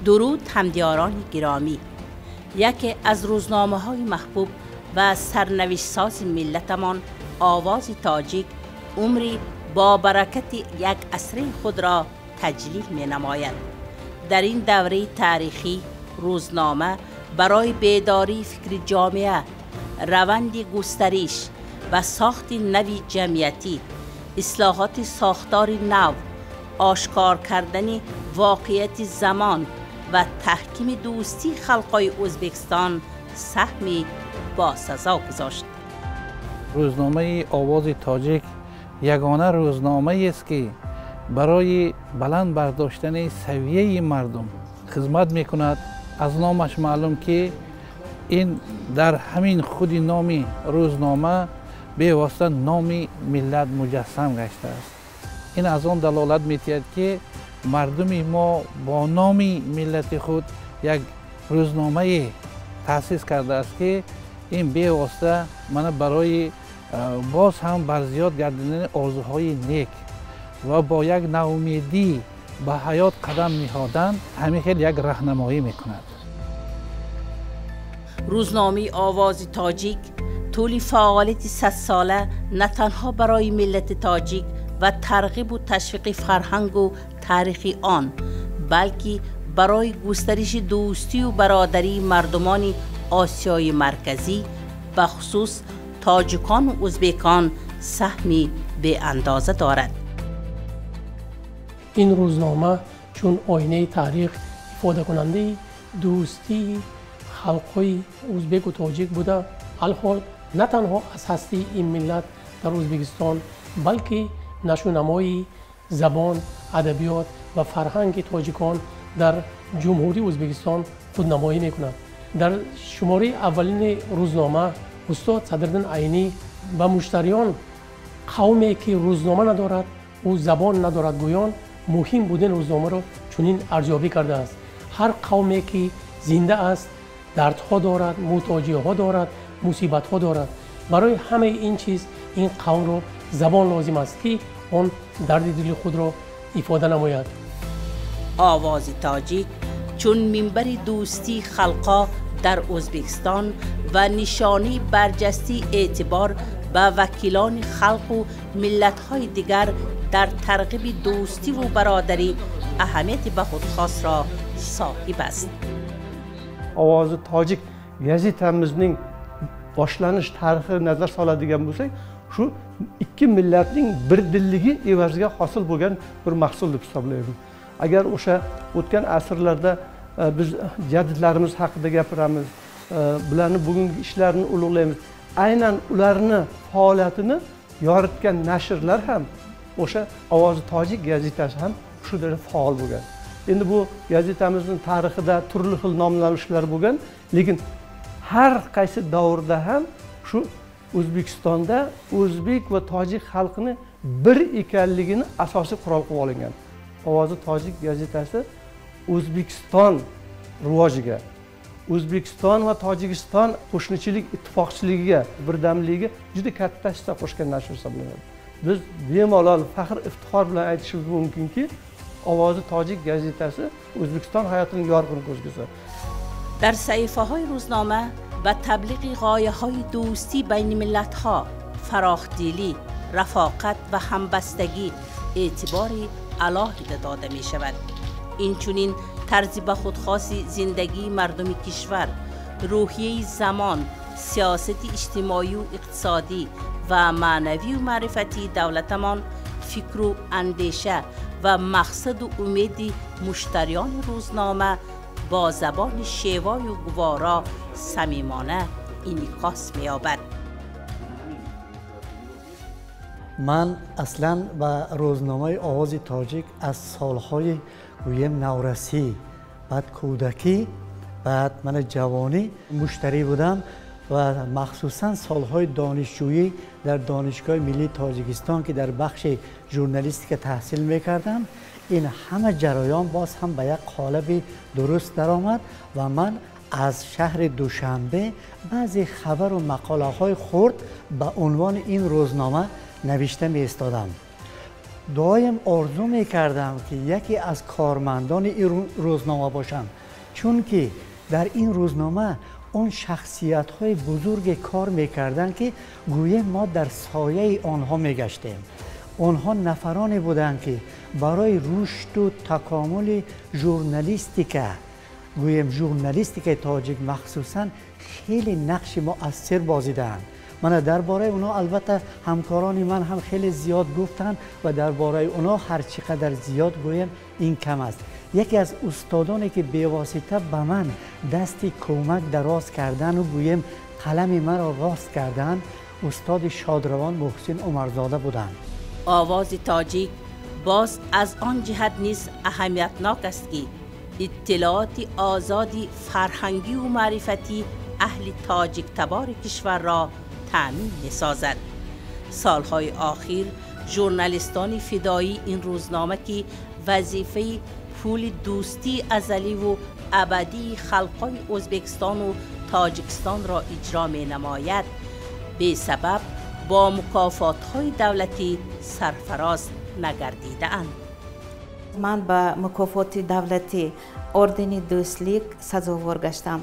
درود همدیاران گرامی. یکی از روزنامه های محبوب و سرنوشت ساز ملتمان آواز تاجیک عمری با برکت یک عصر خود را تجلیل می نماید. در این دوره تاریخی روزنامه برای بیداری فکر جامعه، روند گسترش و ساخت نوی جمعیتی، اصلاحات ساختار نو، آشکار کردن واقعیت زمان و تحکیم دوستی خلقای ازبکستان سهمی باسزا گذاشت. روزنامه آواز تاجیک یگانه روزنامه است که برای بلند برداشتن سویه مردم خدمت می کند. از نامش معلوم که این در همین خود نام روزنامه به واسطه نام ملت مجسم گشته است. این از آن دلالت می‌دهد که مردم ما با نام ملت خود یک روزنامه تأسیس کرده است که این به واسطه من برای باز هم برزیاد گردیدن آرزوهای نیک و با یک ناامیدی به حیات قدم نهادن همیشه یک راهنمایی می‌کند. روزنامه آواز تاجیک طول فعالیت 100 ساله نه تنها برای ملت تاجیک و ترغیب و تشویق فرهنگ و تاریخ آن، بلکه برای گسترش دوستی و برادری مردمان آسیای مرکزی به خصوص تاجیکان و ازبکان سهمی به اندازه دارد. این روزنامه چون آینه تاریخ ifade کننده دوستی خلقای ازبک و تاجیک بوده، الحال نه تنها از هستی این ملت در ازبکستان بلکه نشونمایی زبان، ادبیات و فرهنگ تاجیکان در جمهوری ازبکستان خودنمایی میکند. در شماره اولین روزنامه استاد صدرالدین عینی و مشتریان قومی که روزنامه ندارد و زبان ندارد گویان مهم بودن روزنامه را چنین ارزیابی کرده است. هر قومی که زنده است دردها دارد، محتاجی‌ها دارد، مصیبت‌ها دارد. برای همه این چیز این قوم را زبان لازم است که آن درد دل خود را ifade نماید. آواز تاجیک چون منبر دوستی خلقا در ازبکستان و نشانی برجسته اعتبار به وکیلان خلق و ملت‌های دیگر در ترغیب دوستی و برادری اهمیت به خود خاص را صاحب است. آواز تاجیک gazetamizning boshlanish tarixi nazar soladigan bo'lsak, shu ikki millatning birdilligi evaziga hosil bo'lgan bir mahsul deb hisoblayman. Agar o'sha o'tgan asrlarda biz jadidlarimiz haqida gapiramiz, bularni bugungi ishlarini ulug'laymiz. Aynan ularni faoliyatini yoritgan nashrlar ham o'sha Ovozi tojik gazetasi ham shu darajada faol bo'lgan. Endi bu gazetamizning tarixida turli xil nomlanishlar bo'lgan, lekin har qaysi davrda ham shu O'zbekistonda o'zbek va tojik xalqini bir ekanligini asosiy qurol qilib olingan. Ovozi tojik gazetasi O'zbekiston rivojiga, O'zbekiston va Tojikiston qo'shnichilik ittifoqchiligiga, birdamligiga juda katta hissa qo'shgan nashr hisoblanadi. Biz bemalol faxr iftixor bilan aytishimiz mumkinki, Ovozi tojik gazetasi O'zbekiston hayotining yorqin ko'zgusi. در صحیفه های روزنامه و تبلیغ غایه های دوستی بین ملت ها، فراخدلی، رفاقت و همبستگی اعتباری علاهیده داده می شود. این چنین طرز به خودخواس زندگی مردم کشور، روحیه زمان، سیاست اجتماعی و اقتصادی و معنوی و معرفتی دولتمان، فکر و اندیشه و مقصد و امید مشتریان روزنامه با زبان شیوای و گوارا صمیمانه انعکاس می‌یابد. من اصلا با روزنامه آواز تاجیک از سالهای گویم نورسی، بعد کودکی، بعد من جوانی مشتری بودم و مخصوصا سالهای دانشجویی در دانشگاه ملی تاجیکستان که در بخش ژورنالیستیک تحصیل میکردم، این همه جریان باز هم به یک قالب درست درآمد و من از شهر دوشنبه بعضی خبر و مقاله های خرد به عنوان این روزنامه نوشته می استادم. دایم آرزو میکردم که یکی از کارمندان این روزنامه باشم، چون که در این روزنامه اون شخصیت های بزرگ کار میکردن که گویم ما در سایه آنها میگشتیم. آنها نفرانی بودند که برای رشد و تکامل ژورنالیستیک تاجیک مخصوصا خیلی نقش مؤثر بازیدند. من درباره اونا البته همکاران من هم خیلی زیاد گفتن و درباره اونا هر چقدر زیاد گویم این کم است. یکی از استادانی که بی‌واسطه به من دستی کمک دراز کردن و گویم قلم من را راست کردن، استاد شادروان محسن عمرزاده بودند. آواز تاجیک باز از آن جهت نیز اهمیتناک است که اطلاعات آزادی فرهنگی و معرفتی اهل تاجیک تبار کشور را تأمین می‌سازد. سالهای اخیر ژورنالیستان فدایی این روزنامه که وظیفه پول دوستی ازلی و ابدی خلق‌های ازبکستان و تاجیکستان را اجرا می‌نماید، به سبب با مکافات‌های دولتی سرفراز نگردیده‌اند. من به مکافات دولتی اردن دوستلیک سزاوار گشتم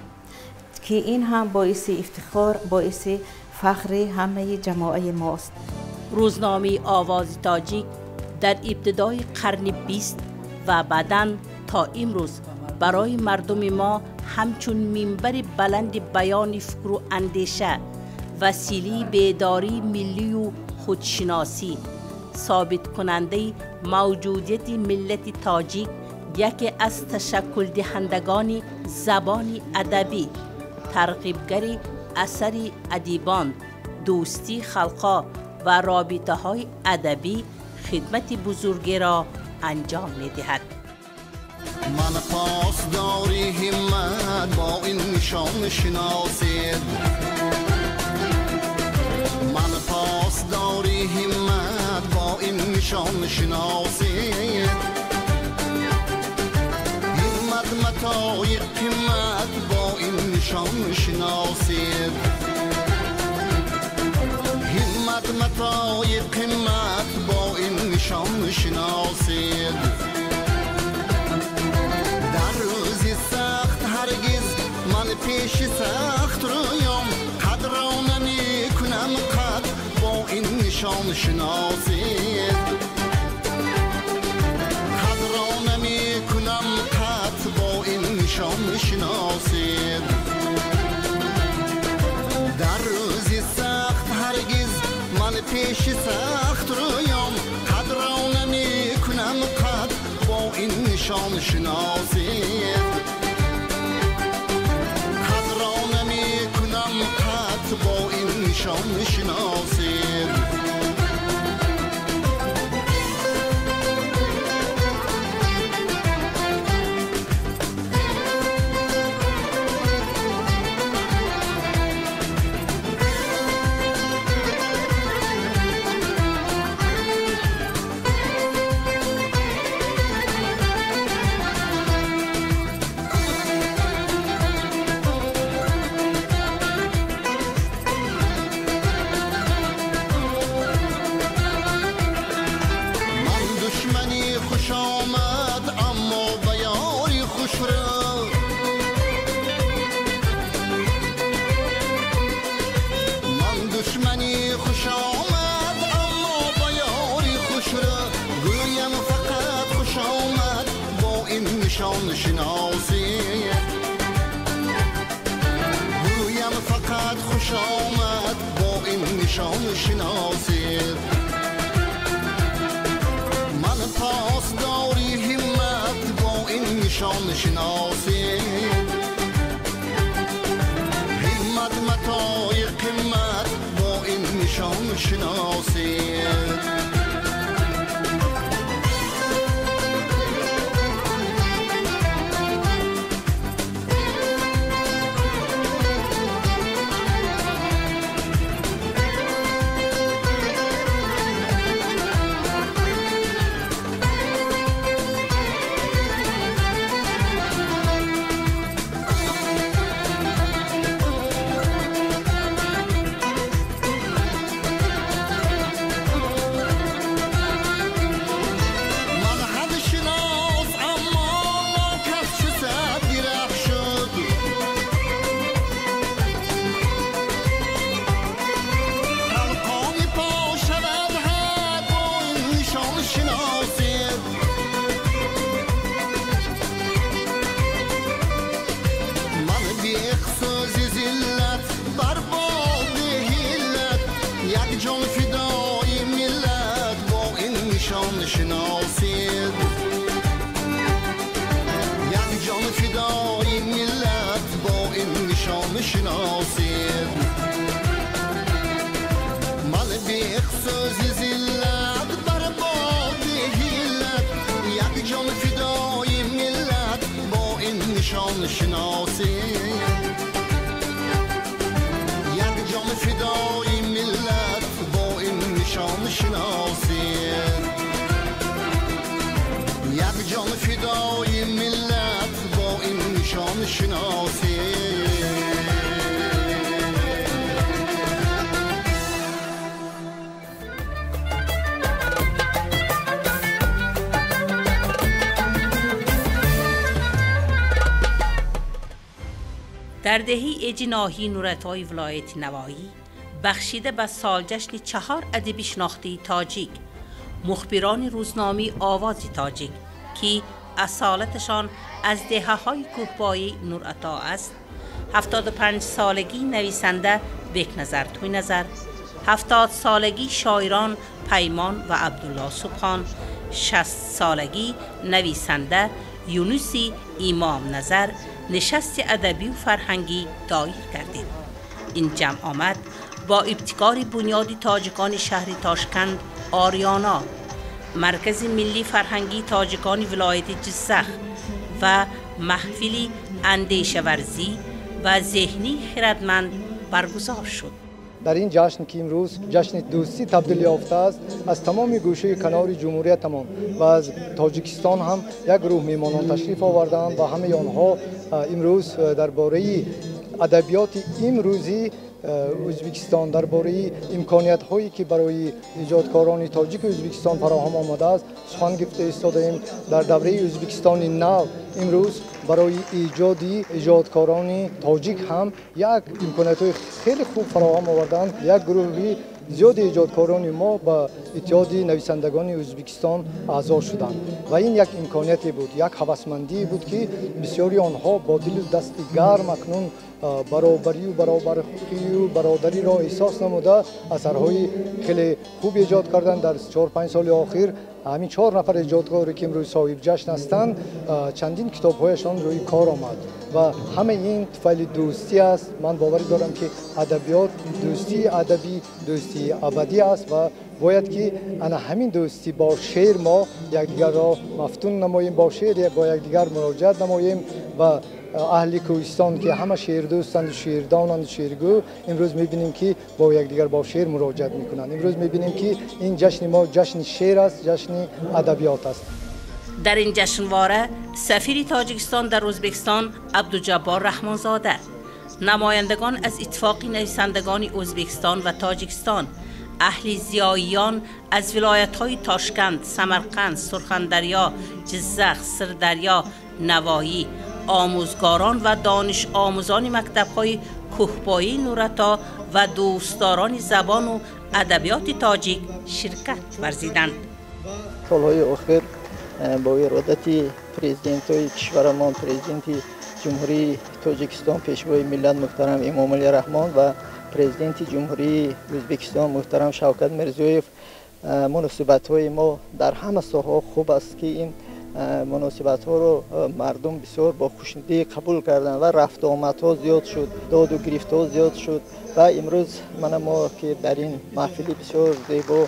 که این هم باعث افتخار، باعث فخر همه جماعت ماست. روزنامه آواز تاجیک در ابتدای قرن 20 و بعداً تا امروز برای مردم ما همچون منبر بلند بیان فکر و اندیشه، وسیله بیداری ملی و خودشناسی، ثابت کننده موجودیت ملت تاجیک، یکی از تشکل دهندگان زبان ادبی، ترغیبگر اثر ادیبان، دوستی خلقا و رابطه های ادبی خدمت بزرگی را انجام می دهد. من پاسداری همت با این نشان شناسید، من پاسداری همت با این نشان شناسید، همت متای قیمت با این نشان شناسید، همت متای قیمت با این نشان شناسید. پیش سخت رویام قدر نمی کنم قد با این نشان شناسید، قدر نمی کنم قد با این نشان شناسید. در روزی سخت هرگز من پیش سخت رویام قدر نمی کنم قد با این نشان شناسید، با این نشان شناسید. نشان شناسید گویم فقط خوش آمد با این نشان شناسید. من پاسداری همت با این نشان شناسید، همت متای قیمت با این نشان شناسید. شناسید من بی اقصازی زلت برباد هیلت یک جان فدای ملت با این نشان شناسید یک جان فدای ملت با این نشان شناسید من بی اقصازی زلت برباد هیلت یک جان فدای ملت با این نشان شناسید یک جان فدای ملت با این نشان شناسید یک جان فدای ملت با این نشان شناسید در دهی اجناهی نورتای ولایت نواحی بخشیده به سالجشن 4 ادبی شناختی تاجیک مخبران روزنامه آواز تاجیک که اصالتشان از دهه‌های کوهپایی نورعطا است 75 سالگی نویسنده بکنظر توی‌نظر 70 سالگی شاعران پیمان و عبدالله صبحان 60 سالگی نویسنده یونسی امام نظر نشست ادبی و فرهنگی دایر کردید. این جمع آمد با ابتکار بنیادی تاجکان شهر تاشکند آریانا مرکز ملی فرهنگی تاجکان ولایت جزخ و محفلی اندیشه ورزی و ذهنی خردمند برگزار شد. در این جشن که امروز جشن دوستی تبدیل یافته است از تمام گوشه کنار جمهوریت تمام و از تاجیکستان هم یک گروه میهمانان تشریف آوردند و همه آنها امروز درباره ادبیات امروزی ازبکستان درباره امکانیت هایی که برای ایجادکاران تاجیک ازبکستان فراهم آمده است سخن گفته ایستادیم. در دوره ازبکستان نو امروز برای ایجادکاران تاجیک هم یک امکانیت های خیلی خوب فراهم آوردند. یک گروهی زیاد ایجادکاران ما به اتحاد نویسندگان ازبکستان اعضا شدند و این یک امکانیتی بود، یک هوسمندی بود که بسیاری آنها با دل و دست گرم اکنون برابری و برابرخویی و برادری را احساس نموده اثرهای خیلی خوب ایجاد کردند. در 4-5 سال آخر همین 4 نفر ایجادکاری که امروز صاحب جشن هستند چندین کتاب‌هایشان روی کار آمد و همه این طفیل دوستی است. من باوری دارم که ادبیات دوستی ادبی دوستی ابدی است و باید که انا همین دوستی با شعر ما یکدیگر را مفتون نماییم، با شعر با یکدیگر مراجعت نماییم و اهل کوهستان که همه شعر دوستند و شعردانند و شعرگو امروز میبینیم که با یکدیگر با شعر مراجعت میکنند. امروز میبینیم که این جشن ما جشن شعر است، جشن ادبیات است. در این جشنواره سفیر تاجیکستان در ازبکستان عبدالجبار رحمانزاده، نمایندگان از اتفاق نویسندگان ازبکستان و تاجیکستان، اهل زیاییان از ولایت‌های تاشکند، سمرقند، سرخندریا، جزخ، سردریا، نواحی، آموزگاران و دانش آموزان مکتب‌های کوهپایی نورعطا و دوستداران زبان و ادبیات تاجیک شرکت ورزیدند. سالهای آخر با ارادت پرزیدنت کشورمان، پرزیدنت جمهوری تاجیکستان پیشوای ملت محترم امام علی رحمان و پرزیدنت جمهوری ازبکستان محترم شوکت میرزیویف مناسبت‌های ما در همه ساحه‌ها خوب است که این مناسبت‌ها رو مردم بسیار با خوشنودی قبول کردن و رفت آمدها زیاد شد، داد و گرفت‌ها زیاد شد و امروز ما که در این محفلی بسیار زیبا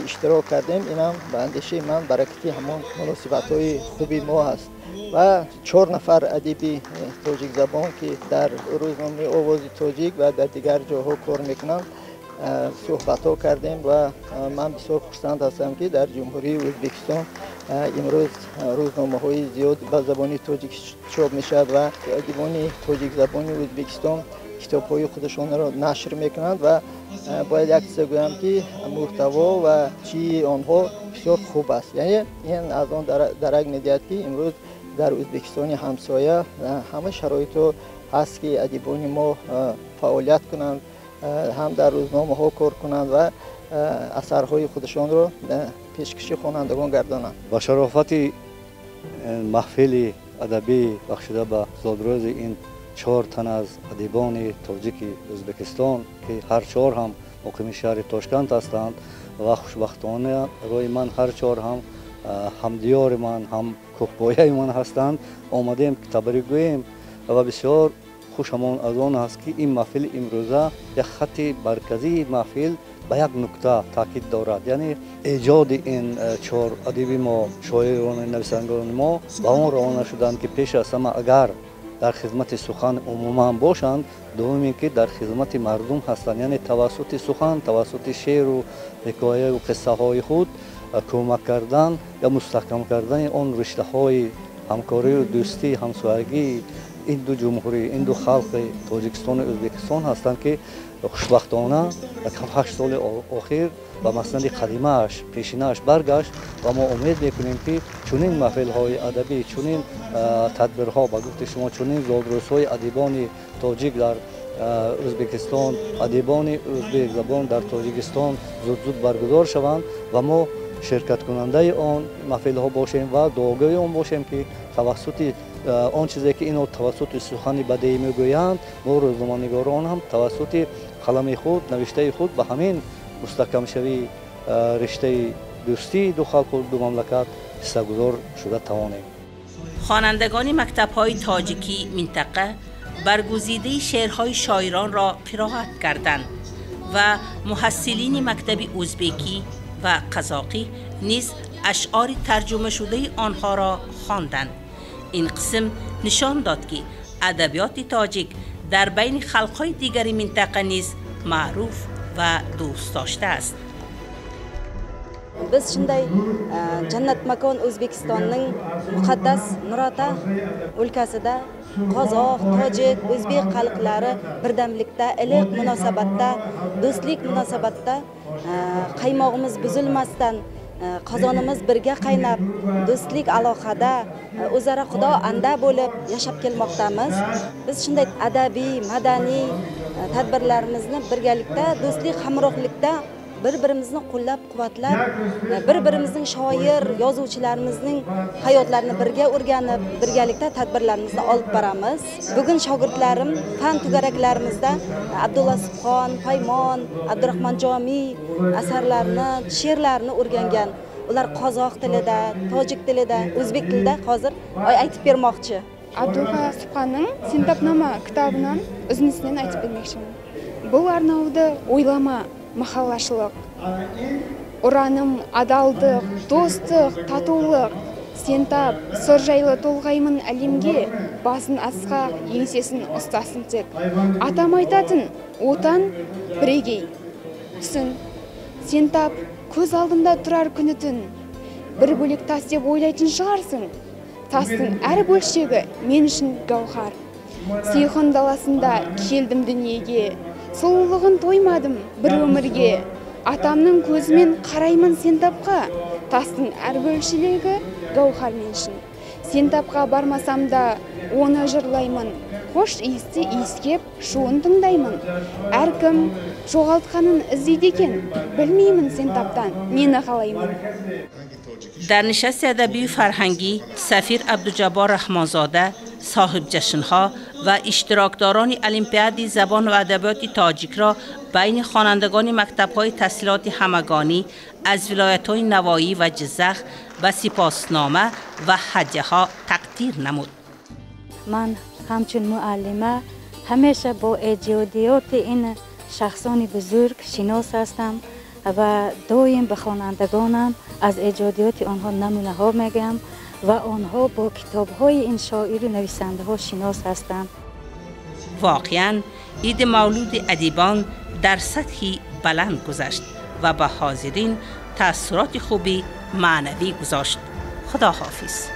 اشتراک کردیم، این هم به اندیشه من برکتی همان مناسبت‌های خوبی ما است و 4 نفر ادیب تاجیک زبان که در روزنامه آواز تاجیک و در دیگر جاها کار میکنند صحبت‌ها کردیم و من بسیار خرسند هستم که در جمهوری ازبکستان امروز روزنامه‌های زیاد به زبان تاجیک چاپ میشد و ادیبان تاجیک زبان ازبکستان کتاب‌های خودشان را نشر میکنند و باید یک چیز گویم که محتوا و چی آنها بسیار خوب است. یعنی این از آن درک می‌دهد که امروز در ازبکستان همسایه همه شرایط هست که ادیبان ما فعالیت کنند، هم در روزنامه‌ها کار کنند و اثرهای خودشان را پیشکش خوانندگان گردانند. با شرافت محفل ادبی بخشیده به زادروز این 4 تن از ادیبان تاجیک ازبکستان که هر 4 هم مقیم شهر تاشکند هستند و خوشبختانه روی من هر 4 هم دیار من هم کوهپایه من هستند، آمدیم که تبریک گوییم و بسیار خوشمان از آن است که این محفل امروزه یک خط مرکزی محفل به یک نکته تاکید دارد، یعنی ایجاد این 4 ادیب ما، شاعران نویسندگان ما به آن روانه شدند که پیش از همه اگر در خدمت سخن عموما باشند، دومی که در خدمت مردم هستند، یعنی توسط سخن، توسط شعر و حکایه و قصه های خود کمک کردن یا مستحکم کردن آن رشته های همکاری و دوستی همسایگی این دو جمهوری، این دو خلق تاجیکستان و ازبکستان هستند که خوشبختانه 8 سال آخر و مسند قدیمه‌اش پیشینه‌اش برگشت و ما امید میکنیم که چنین محفل‌های ادبی، چنین تدبیرها به گفت شما، چنین زادروزهای ادیبان تاجیک در ازبکستان، ادیبان ازبک زبان در تاجیکستان زود برگزار شوند و ما شرکت کننده آن محفل‌ها باشیم و دعاگوی آن باشیم که توسط آن چیزی که اینو توسط سخن بدیعی میگویند، ما روزنامه‌نگاران هم توسط قلم خود، نوشته خود به همین مستحکم شوی رشته دوستی دو خلق و دو مملکت حصه‌گذار شده توانیم. خوانندگان مکتب‌های تاجیکی منطقه برگزیده شعرهای شاعران را قرائت کردند و محصلین مکتب ازبکی و قزاقی نیز اشعار ترجمه شده آنها را خواندند. این قسم نشان داد که ادبیات تاجیک در بین خلق‌های دیگر منطقه نیز معروف و دوست داشته است. Biz shunday jannat makon O'zbekistonning muqaddas Nurota o'lkasida qozoq, tojik, o'zbek xalqlari birdamlikda, iliq munosabatda, do'stlik munosabatda qaymog'imiz buzilmasdan, qozonimiz birga qaynab, do'stlik aloqada, o'zaro xudo anda bo'lib yashab kelmoqdamiz. Biz shunday adabiy, madaniy tadbirlarimizni birgalikda, do'stlik, hamrohlikda bir-birimizni qo'llab-quvvatlab, bir-birimizning shoir, yozuvchilarimizning hayotlarini birga o'rganib, birgalikda tadbirlarimizni olib boramiz. Bugun shogirdlarim fan tugaraklarimizda Abdulla Subhon, Paymon, Abdurahmon Jomiy asarlarini, she'rlarini o'rgangan. Ular qozoq tilida, tojik tilida, o'zbek tilida hozir aytib bermoqchi. Abdulla Subhonning Sentapnoma kitobidan uzunisidan aytib bermoqchiman. Bu arnavda o'ylama, mahallashılık, uranım, adaldık, dostluk, tatuluk, sentap, sırjaylı tolgayımın әлемге басын асқақ, еңсесін ұстасын тек. Атам айтатын, отан бірегей. Түсін, сентап, көз алдымда тұрар күні түн. Бір бөлек тас деп ойлайтын шығарсың. Тастың әр бөлшегі мен үшін гауһар. Сиқын даласында келдім дүниеге. Сұлулығын тоймадым бір өмірге, атамның көзімен қараймын сентапқа, тастың әр бөлшегі гауһар мен үшін. Сентапқа бармасам да оны жырлаймын, қош иісті иіскеп шуын тыңдаймын. Әркім жоғалтқанын іздейді екен, білмеймін сентаптан нені қалаймын. در نشست ادبی فرهنگی سفیر عبدالجبار رحمانزاده، صاحب جشنها و اشتراکداران المپیاد زبان و ادبیات تاجیک را بین خوانندگان مکتب‌های تحصیلات همگانی از ولایت‌های نوایی و جزخ به سپاسنامه و هدیه‌ها تقدیر نمود. من همچون معلمه همیشه با ایجادیات این شخصان بزرگ شناس هستم و دایم به خوانندگانم از ایجادیات آنها نمونه ها میگم و آنها با کتاب های این شاعر و نویسنده ها شناس هستند. واقعاً عید مولود ادیبان در سطحی بلند گذشت و به حاضرین تأثیرات خوبی معنوی گذاشت. خدا حافظ.